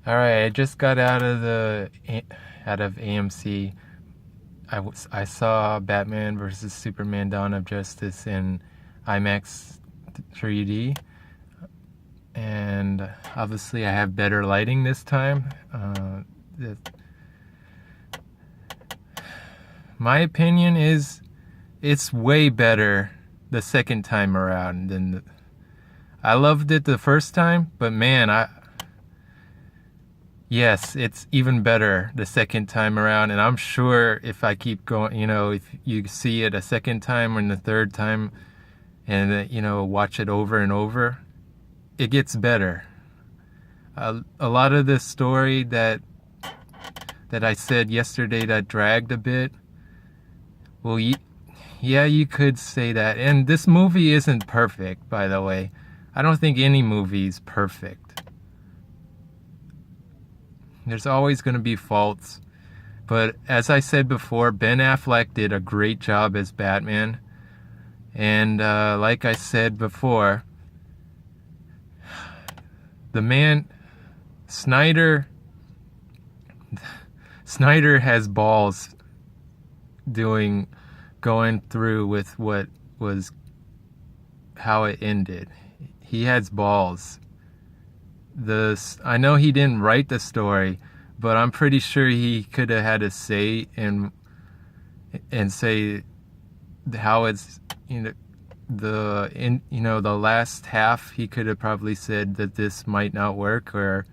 All right, I just got out of AMC. I saw Batman versus Superman: Dawn of Justice in Imax 3D, and obviously I have better lighting this time. My opinion is it's way better the second time around I loved it the first time, but man, yes, it's even better the second time around, and I'm sure if I keep going, if you see it a second time and the third time, and watch it over and over, it gets better. A lot of the story that I said yesterday that dragged a bit, well, yeah, you could say that. And this movie isn't perfect, by the way. I don't think any movie is perfect. There's always going to be faults. But as I said before, Ben Affleck did a great job as Batman. And like I said before, the man, Snyder has balls going through with what was how it ended. He has balls. I know he didn't write the story, but I'm pretty sure he could have had a say and say how it's the last half. He could have probably said that this might not work, or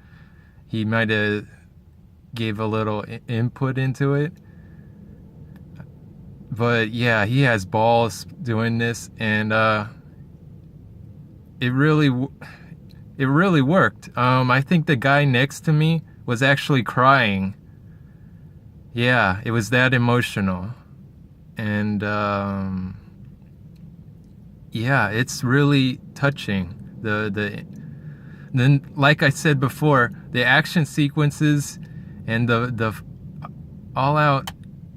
he might have gave a little input into it. But yeah, he has balls doing this, and it really worked. I think the guy next to me was actually crying. Yeah, it was that emotional. And yeah, it's really touching. Then, like I said before, the action sequences and the all out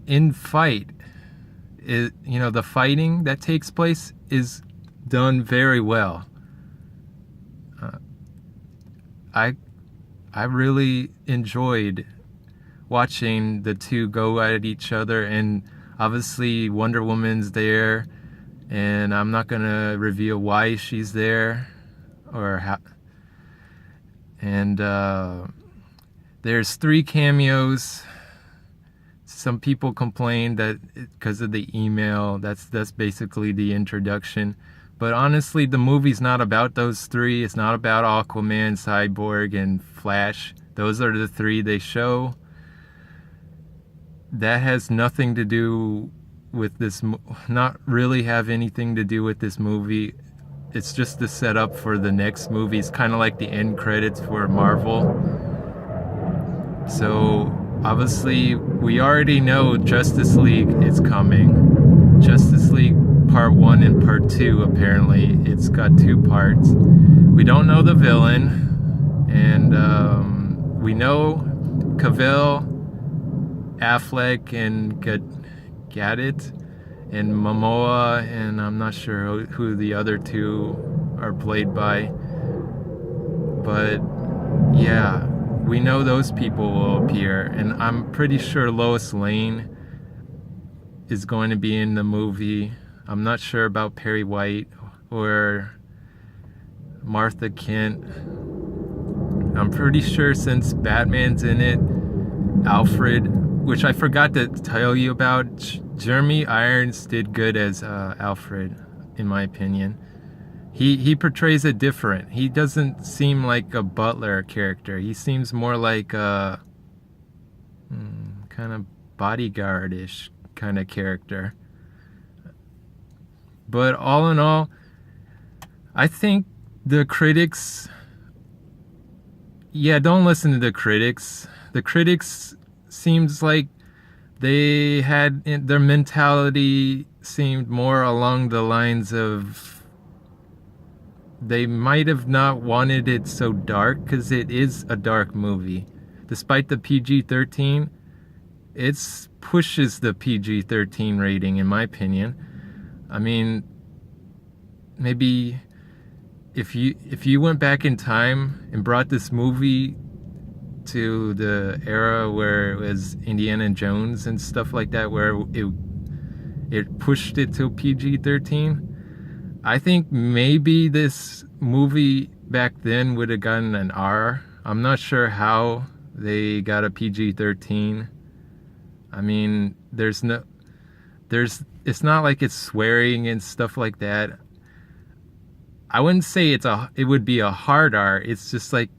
in fight is, the fighting that takes place is done very well. I really enjoyed watching the two go at each other, and obviously Wonder Woman's there, and I'm not gonna reveal why she's there or how. And there's 3 cameos. Some people complain that because of the email, that's basically the introduction. But honestly, the movie's not about those 3. It's not about Aquaman, Cyborg, and Flash. Those are the 3 they show. That has nothing to do with this, not really have anything to do with this movie. It's just the setup for the next movie. It's kind of like the end credits for Marvel. So, obviously, we already know Justice League is coming. Justice League Part 1 and Part 2, apparently. It's got 2 parts. We don't know the villain. And we know Cavill, Affleck, and Gadget, and Momoa, and I'm not sure who the other 2 are played by. But, yeah, we know those people will appear. And I'm pretty sure Lois Lane is going to be in the movie. I'm not sure about Perry White or Martha Kent. I'm pretty sure since Batman's in it, Alfred, which I forgot to tell you about, Jeremy Irons did good as Alfred, in my opinion. He portrays it different. He doesn't seem like a butler character. He seems more like a kind of bodyguard-ish kind of character. But all in all, I think the critics, don't listen to the critics. The critics seems like they had, their mentality seemed more along the lines of, they might have not wanted it so dark, because it is a dark movie. Despite the PG-13, it pushes the PG-13 rating, in my opinion. I mean, maybe if you went back in time and brought this movie to the era where it was Indiana Jones and stuff like that, where it pushed it to PG-13. I think maybe this movie back then would have gotten an R. I'm not sure how they got a PG-13. I mean, it's not like it's swearing and stuff like that. I wouldn't say it would be a hard R. It's just like,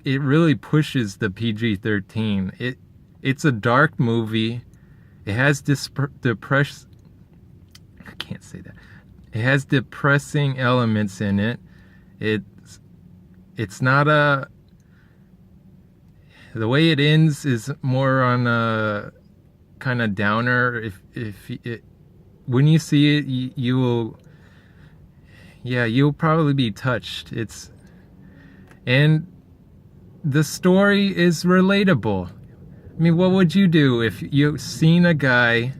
it really pushes the PG-13. It's a dark movie. It has I can't say that. It has depressing elements in it. It's not the way it ends is more on a kind of downer. When you see it, you'll probably be touched. And the story is relatable. I mean, what would you do if you've seen a guy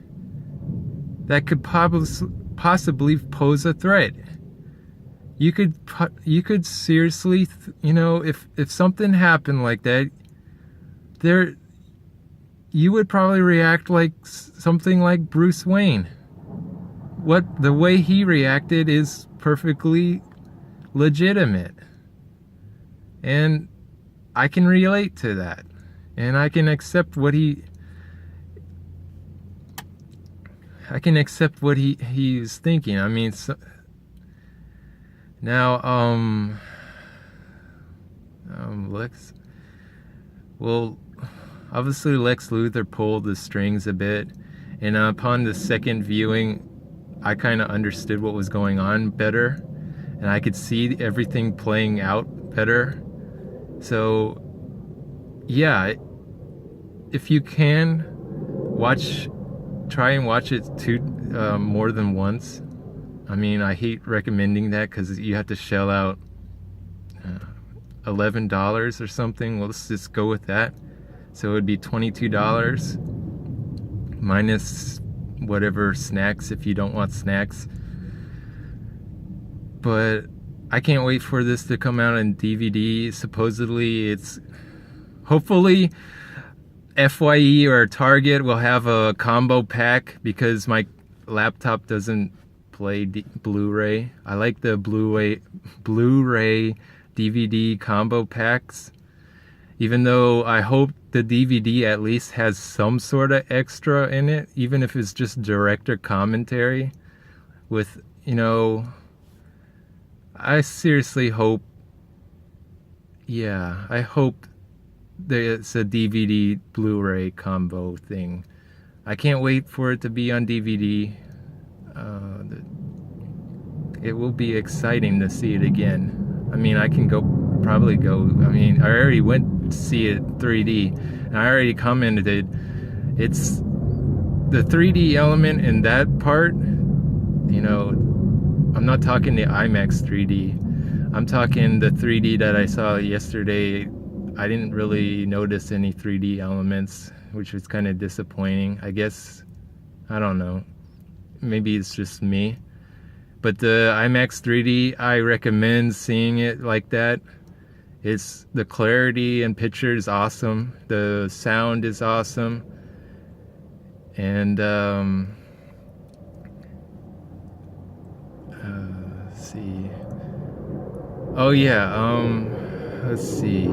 that could possibly pose a threat? You could seriously, if something happened like that, you would probably react like something like Bruce Wayne. The way he reacted is perfectly legitimate. And I can relate to that. And I can accept what he's thinking. I mean, now, obviously Lex Luthor pulled the strings a bit, and upon the second viewing, I kind of understood what was going on better, and I could see everything playing out better. So, yeah, if you can try and watch it more than once. I mean, I hate recommending that because you have to shell out $11 or something. Well, let's just go with that. So it would be $22 minus whatever snacks if you don't want snacks. But I can't wait for this to come out on DVD. Supposedly hopefully FYE or Target will have a combo pack because my laptop doesn't play Blu-ray. I like the Blu-ray DVD combo packs, even though I hope the DVD at least has some sort of extra in it, even if it's just director commentary with, I seriously hope, I hope there's a DVD Blu-ray combo thing. I can't wait for it to be on DVD. It will be exciting to see it again. I mean, I can probably go. I mean, I already went to see it 3D, and I already commented it's the 3D element in that part. I'm not talking the Imax 3D. I'm talking the 3D that I saw yesterday. I didn't really notice any 3D elements, which was kind of disappointing. I guess, I don't know. Maybe it's just me. But the IMAX 3D, I recommend seeing it like that. The clarity and picture is awesome. The sound is awesome. And, let's see. Oh yeah, let's see.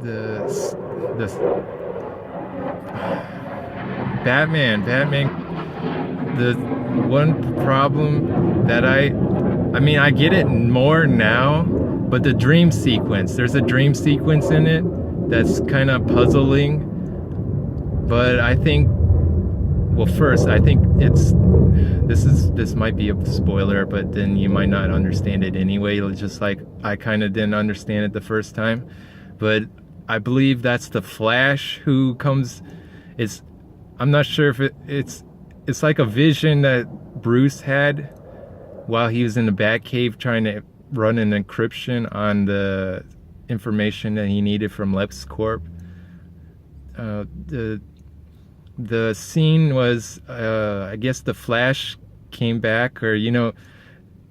The Batman, the one problem that I get it more now, but the dream sequence, there's a dream sequence in it that's kind of puzzling. But I think, well, first, I think this might be a spoiler, but then you might not understand it anyway, just like I kind of didn't understand it the first time. But I believe that's the Flash who comes. I'm not sure if it's like a vision that Bruce had while he was in the Batcave trying to run an encryption on the information that he needed from LexCorp. The scene was, I guess the Flash came back, or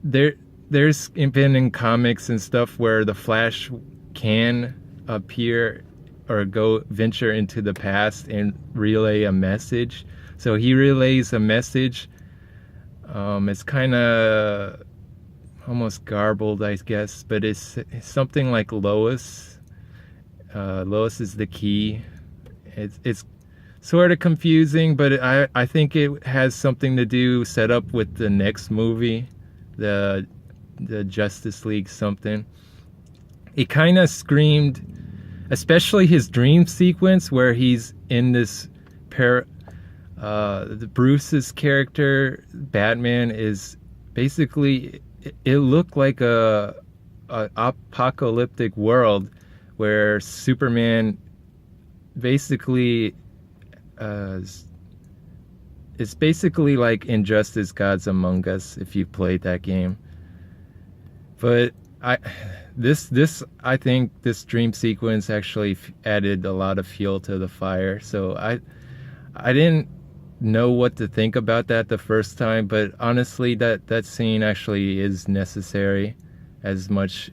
there's been in comics and stuff where the Flash can appear or go venture into the past and relay a message. So he relays a message. It's kind of almost garbled, I guess, but it's something like Lois. Lois is the key. It's sort of confusing, but I think it has something to do, set up with the next movie, the Justice League something. It kind of screamed, especially his dream sequence where he's in this the Bruce's character, Batman, is basically, it looked like a apocalyptic world where Superman basically it's basically like Injustice Gods Among Us, if you played that game. But I think this dream sequence actually added a lot of fuel to the fire. So I didn't know what to think about that the first time, but honestly that scene actually is necessary as much.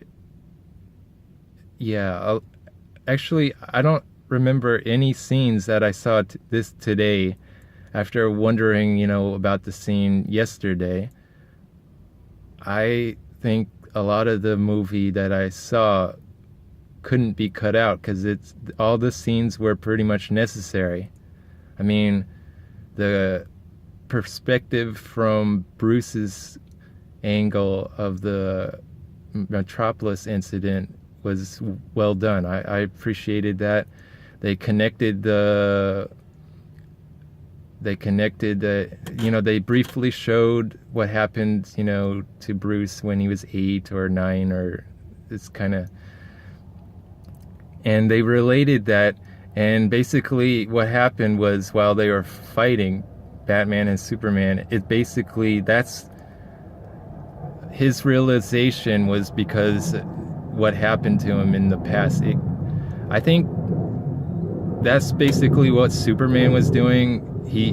Yeah, actually I don't remember any scenes that I saw this today after wondering, about the scene yesterday. I think a lot of the movie that I saw couldn't be cut out because all the scenes were pretty much necessary. I mean, the perspective from Bruce's angle of the Metropolis incident was well done. I appreciated that. They connected they briefly showed what happened, to Bruce when he was 8 or 9, or it's kind of, and they related that. And basically what happened was, while they were fighting, Batman and Superman, that's his realization was because what happened to him in the past. I think that's basically what Superman was doing. He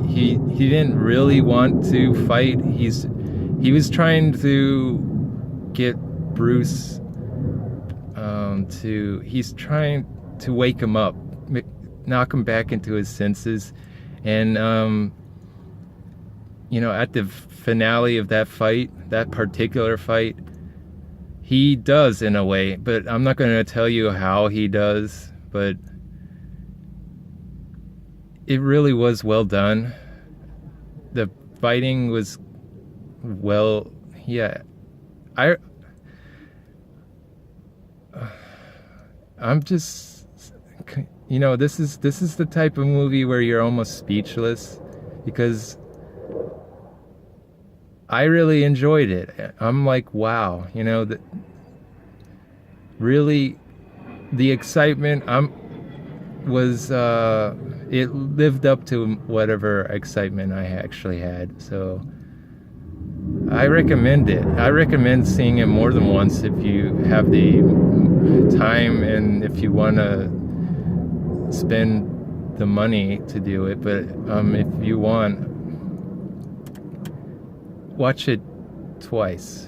didn't really want to fight. He was trying to get Bruce he's trying to wake him up, knock him back into his senses. And at the finale of that particular fight, he does, in a way, but I'm not going to tell you how he does, but it really was well done. The fighting was I'm just, this is the type of movie where you're almost speechless, because I really enjoyed it. I'm like, wow, really, the excitement it lived up to whatever excitement I actually had. So I recommend it. I recommend seeing it more than once if you have the time and if you want to spend the money to do it. But if you want, watch it twice.